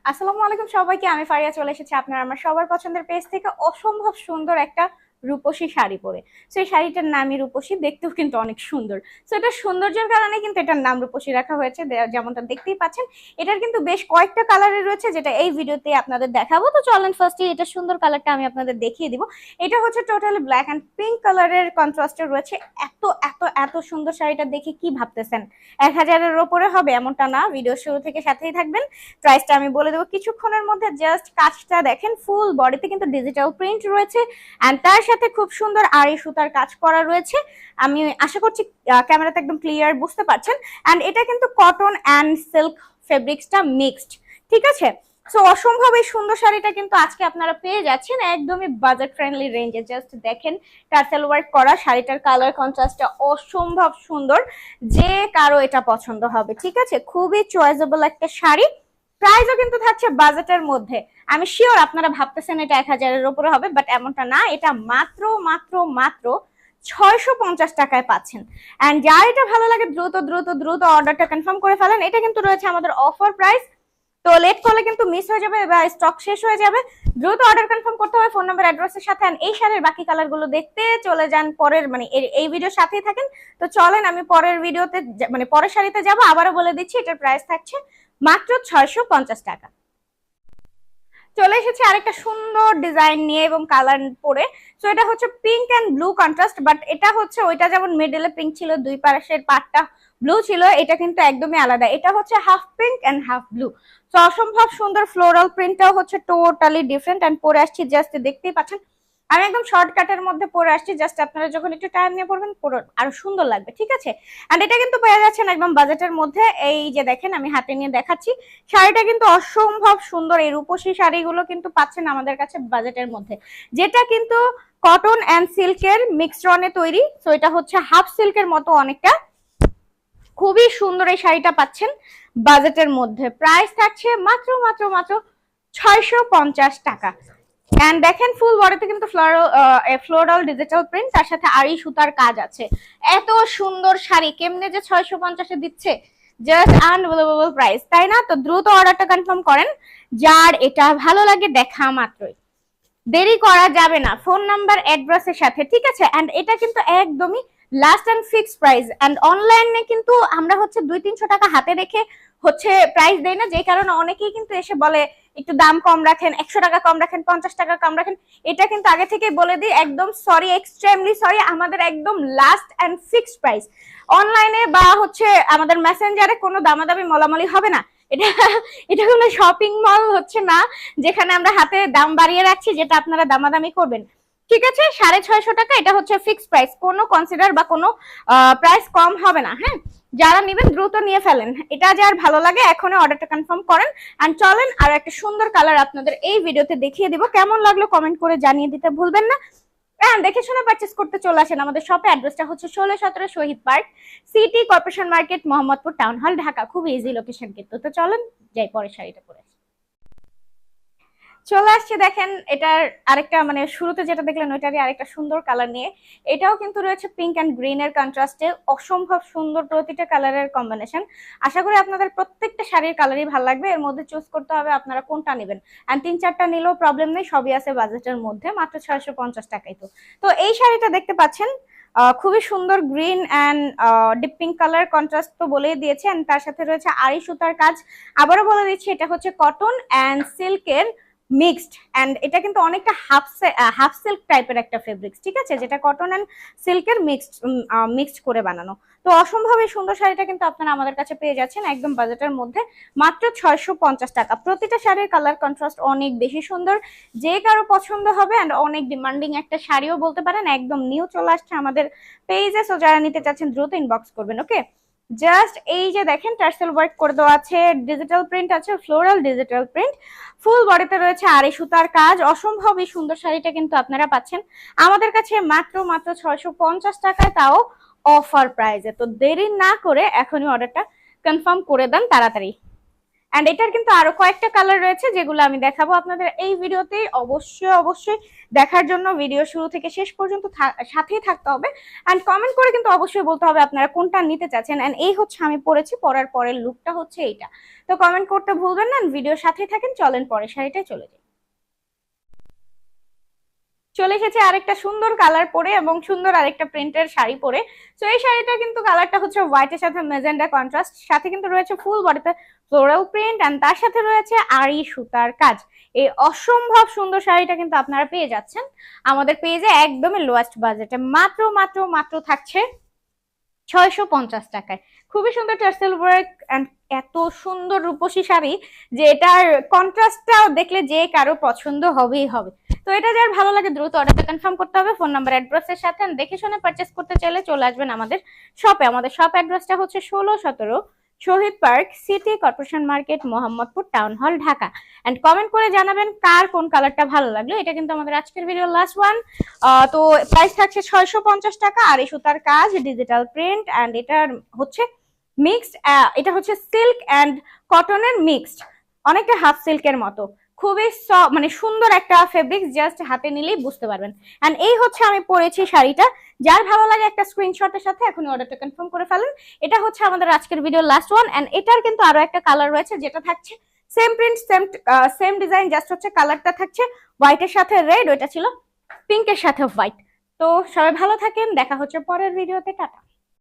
আসসালামু আলাইকুম সবাইকে। আমি ফারিয়া চলে এসেছি আপনার আমার সবার পছন্দের পেজ থেকে অসম্ভব সুন্দর একটা রূপসী শাড়ি পরে। সেই শাড়িটার নামই রূপসী, দেখতেও কিন্তু অনেক সুন্দর। তো এটা সৌন্দর্যের কারণে কিন্তু এটার নাম রূপসী রাখা হয়েছে, যেমনটা দেখতেই পাচ্ছেন। এটার কিন্তু বেশ কয়েকটা কালারে রয়েছে, যেটা এই ভিডিওতে আপনাদের দেখাবো। তো চলেন ফার্স্টে এটা সুন্দর কালারটা আমি আপনাদের দেখিয়ে দিব। এটা হচ্ছে টোটালি ব্ল্যাক অ্যান্ড পিঙ্ক কালারের কন্ট্রাস্টে রয়েছে। এত এত এত সুন্দর শাড়িটা দেখে কি ভাবতেছেন 1000-এর ওপরে হবে এমনটা না, ভিডিও শুরু থেকে সাথেই থাকবেন। প্রাইসটা আমি বলে দেবো কিছুক্ষণের মধ্যে। জাস্ট কাজটা দেখেন, ফুল বডিতে কিন্তু ডিজিটাল প্রিন্ট রয়েছে এন্ড তার সাথে খুব সুন্দর আড়ি সুতার কাজ করা রয়েছে। আমি আশা করছি ক্যামেরাতে একদম ক্লিয়ার বুঝতে পারছেন। এন্ড এটা কিন্তু কটন এন্ড সিল্ক ফেব্রিক্সটা মিক্সড, ঠিক আছে। সো অসম্ভব এই সুন্দর শাড়িটা কিন্তু আজকে আপনারা পেয়ে যাচ্ছেন একদমই বাজেট ফ্রেন্ডলি রেঞ্জে। জাস্ট দেখেন টার্সেল ওয়ার্ক করা শাড়িটার কালার কন্ট্রাস্টটা অসম্ভব সুন্দর, যে কারো এটা পছন্দ হবে, ঠিক আছে। খুবই চয়েসেবল একটা শাড়ি। প্রাইসও কিন্তু থাকছে বাজেটের মধ্যে। আমি শিওর আপনারা ভাবতেছেন এটা 1000-এর উপরে হবে, বাট এমনটা না। এটা মাত্র মাত্র মাত্র 650 টাকায় পাচ্ছেন। এন্ড যার এটা ভালো লাগে দ্রুত দ্রুত দ্রুত অর্ডারটা কনফার্ম করে ফেলেন। এটা কিন্তু রয়েছে আমাদের অফার প্রাইস, তো লেট করলে কিন্তু মিস হয়ে যাবে বা স্টক শেষ হয়ে যাবে। দ্রুত অর্ডার কনফার্ম করতে হবে ফোন নাম্বার অ্যাড্রেসের সাথে। এই শাড়ির বাকি কালার গুলো দেখতে চলে যান পরের, মানে এই ভিডিওর সাথেই থাকেন। তো চলেন আমি পরের ভিডিওতে মানে পরের শাড়িতে যাব। আবারও বলে দিচ্ছি এটার প্রাইস থাকছে মাত্র 650 টাকা। চলে এসেছে আরেকটা সুন্দর ডিজাইন নিয়ে এবং কালার পরে। তো এটা হচ্ছে pink and blue contrast, but এটা হচ্ছে ওইটা যেমন মিডলে পিঙ্ক ছিল, দুই পাশের পাটটা ব্লু ছিল, এটা কিন্তু একদমই আলাদা। এটা হচ্ছে half pink and half blue. তো অসম্ভব সুন্দর ফ্লোরাল প্রিন্টটাও হচ্ছে টোটালি ডিফারেন্ট। এন্ড পরে আসছি জাস্ট দেখতেই পাচ্ছেন, আমি একদম শর্টকাটের মধ্যে পরে আসছি। জাস্ট আপনারা যখন একটু টাইম নিয়ে পড়বেন পুরো আরো সুন্দর লাগবে, ঠিক আছে। এন্ড এটা কিন্তু পেয়ে যাচ্ছেন একদম বাজেটের মধ্যে। এই যে দেখেন আমি হাতে নিয়ে দেখাচ্ছি, শাড়িটা কিন্তু অসম্ভব সুন্দর। এই রূপসী শাড়িগুলো কিন্তু পাচ্ছেন আমাদের কাছে বাজেটের মধ্যে, যেটা কিন্তু কটন এন্ড সিল্কের মিক্সরনে তৈরি। তো এটা হচ্ছে হাফ সিল্কের মতো অনেকটা, খুবই সুন্দর এই শাড়িটা পাচ্ছেন বাজেটের মধ্যে। প্রাইস থাকছে মাত্র মাত্র মাত্র 650 টাকা। এন্ড দেখেন ফুল বডিতে কিন্তু ফ্লোরাল ডিজিটাল প্রিন্ট, তার সাথে আড়ি সুতার কাজ আছে। এত সুন্দর শাড়ি কেমনে যে 650-এ দিচ্ছে, জাস্ট আনবিলিভেবল প্রাইস, তাই না? তো দ্রুত অর্ডারটা কনফার্ম করেন যার এটা ভালো লাগে দেখা মাত্রই। দেরি করা যাবে না ফোন নাম্বার অ্যাড্রেসের সাথে, ঠিক আছে। এন্ড এটা কিন্তু একদমই last and fixed price. And অনলাইনে কিন্তু আমরা হচ্ছে 200-300 টাকা হাতে রেখে হচ্ছে প্রাইস দেই না, যে কারণে অনেকেই কিন্তু এসে বলে একটু দাম কম রাখেন, 100 টাকা কম রাখেন, 50 টাকা কম রাখেন। এটা কিন্তু আগে থেকে বলে দিই, একদম সরি, এক্সট্রিমলি সরি, আমাদের একদম লাস্ট এন্ড ফিক্সড প্রাইস। অনলাইনে বা হচ্ছে আমাদের মেসেঞ্জারে কোনো দামাদামি মলামলি হবে না। এটা এটা কোনো শপিং মল হচ্ছে না যেখানে আমরা হাতে দাম বাড়িয়ে রাখছি যেটা আপনারা দামাদামি করবেন, ঠিক আছে। 650 টাকা এটা হচ্ছে ফিক্সড প্রাইস, কোনো কনসিডার বা কোনো প্রাইস কম হবে না। হ্যাঁ, যারা নেবেন দ্রুত নিয়ে ফেলেন। এটা যার ভালো লাগে এখনই অর্ডারটা কনফার্ম করেন। এন্ড চলেন আর একটা সুন্দর কালার আপনাদের এই ভিডিওতে দেখিয়ে দিব। কেমন লাগলো কমেন্ট করে জানিয়ে দিতে ভুলবেন না। দেখে শুনে পারচেস করতে চলে আসেন আমাদের শপে। অ্যাড্রেসটা হচ্ছে 16-17 Shahid park, city corporation market, Mohammadpur town hall, Dhaka. খুব ইজি লোকেশন কিন্তু। তো চলেন যাই পরের শাড়িটা পরে। চলে আসছে দেখেন এটার আরেকটা, মানে শুরুতে যেটা দেখলেন ওইটারই আরেকটা সুন্দর কালার নিয়ে। এটাও কিন্তু রয়েছে পিঙ্ক এন্ড গ্রিন এর কন্ট্রাস্টে, অসম্ভব সুন্দর প্রতিটা কালারের কম্বিনেশন। আশা করি আপনাদের প্রত্যেকটা শাড়ির কালারই ভালো লাগবে। এর মধ্যে চুজ করতে হবে আপনারা কোনটা নেবেন। এন্ড 3-4টা নিলেও প্রবলেম নেই, সবই আছে বাজেটের মধ্যে, মাত্র 650 টাকাই। তো তো এই শাড়িটা দেখতে পাচ্ছেন খুবই সুন্দর green and deep pink colour contrast তো বলেই দিয়েছে। এন্ড তার সাথে রয়েছে আড়ি সুতার কাজ। আবারও বলে দিচ্ছি এটা হচ্ছে কটন এন্ড সিল্কের মিক্সড। এন্ড এটা কিন্তু অনেকটা হাফ সিল্ক টাইপের একটা ফেব্রিক্স, ঠিক আছে, যেটা কটন এন্ড সিল্কের মিক্সড করে বানানো। তো অসম্ভবই সুন্দর শাড়িটা কিন্তু আপনারা আমাদের কাছে পেয়ে যাচ্ছেন একদম বাজেটের মধ্যে, মাত্র 650 টাকা। প্রতিটা শাড়ির কালার কন্ট্রাস্ট অনেক বেশি সুন্দর, যে কারো পছন্দ হবে। এন্ড অনেক ডিমান্ডিং একটা শাড়িও বলতে পারেন, একদম নিউ চলে আসছে আমাদের পেজে। সো যারা নিতে চাচ্ছেন দ্রুত ইনবক্স করবেন, ওকে। জাস্ট এই যে দেখেন টার্সেল ওয়ার্ক করে দেওয়া আছে, ডিজিটাল প্রিন্ট আছে, ফ্লোরাল ডিজিটাল প্রিন্ট, ফুল বডিতে রয়েছে আড়ি সুতার কাজ। অসম্ভবই সুন্দর শাড়িটা কিন্তু আপনারা পাচ্ছেন আমাদের কাছে মাত্র মাত্র 650 টাকায়, তাও অফার প্রাইজে। তো দেরি না করে এখনই অর্ডারটা কনফার্ম করে দেন তাড়াতাড়ি। এন্ড এটার কিন্তু আরো কয়েকটা কালার রয়েছে যেগুলো আমি দেখাবো আপনাদের এই ভিডিওতে। অবশ্যই অবশ্যই দেখার জন্য ভিডিও শুরু থেকে শেষ পর্যন্ত সাথেই থাকতে হবে। এন্ড কমেন্ট করে কিন্তু অবশ্যই বলতে হবে আপনারা কোনটা নিতে চাচ্ছেন। এন্ড এই হচ্ছে আমি পরেছি, পরার পরের লুকটা হচ্ছে এইটা। তো কমেন্ট করতে ভুলবেন না, ভিডিওর সাথেই থাকেন। চলেন পরের শাড়িটাই চলে যাই। চলে এসেছে আরেকটা সুন্দর কালার পরে এবং সুন্দর আরেকটা প্রিন্টের শাড়ি পরে। তো এই শাড়িটা কিন্তু কালারটা হচ্ছে হোয়াইটের সাথে মেজেন্ডা কন্ট্রাস্ট, সাথে কিন্তু রয়েছে ফুল বডিতে ফ্লোরাল প্রিন্ট এন্ড তার সাথে রয়েছে আড়ি সুতার কাজ। এই অসম্ভব সুন্দর শাড়িটা কিন্তু আপনারা পেয়ে যাচ্ছেন আমাদের পেজে একদমই লোয়েস্ট বাজেটে, মাত্র মাত্র মাত্র থাকছে 650 টাকায়। খুবই সুন্দর টার্সেল ওয়ার্ক এন্ড এত সুন্দর রূপসী শাড়ি যে এটার কন্ট্রাস্টটা দেখলে যে কারো পছন্দ হবেই হবে। তো এটা যার ভালো লাগে দ্রুত অর্ডারটা কনফার্ম করতে হবে ফোন নাম্বার অ্যাড্রেসের সাথে। দেখে শুনে পারচেস করতে চাইলে চলে আসবেন আমাদের শপে। আমাদের শপ অ্যাড্রেসটা হচ্ছে 16-17 Shahid park, city corporation market, Mohammadpur town hall, Dhaka. And comment করে জানাবেন কার কোন কালারটা ভালো লাগলো। এটা কিন্তু আমাদের আজকের ভিডিও লাস্ট ওয়ান। তো প্রাইস থাকছে 650 টাকা। আর এই সুতার কাজ, ডিজিটাল প্রিন্ট এন্ড এটার হচ্ছে মিক্সড, এটা হচ্ছে সিল্ক এন্ড কটনের মিক্সড, অনেকটা হাফ সিল্কের মতো। খুবই মানে সুন্দর একটা ফেব্রিক, জাস্ট হাতে নিলেই বুঝতে পারবেন। এন্ড এই হচ্ছে আমি পরেছি শাড়িটা। যার ভালো লাগে একটা স্ক্রিনশটের সাথে এখন অর্ডারটা কনফার্ম করে ফেলেন। এটা হচ্ছে আমাদের আজকের ভিডিও লাস্ট ওয়ান। এন্ড এটার কিন্তু আরো একটা কালার রয়েছে যেটা থাকছে same print same design, just হচ্ছে কালারটা থাকছে হোয়াইটের সাথে রেড, ওইটা ছিল পিঙ্কের সাথে হোয়াইট। তো সবাই ভালো থাকেন, দেখা হচ্ছে পরের ভিডিওতে, টাটা।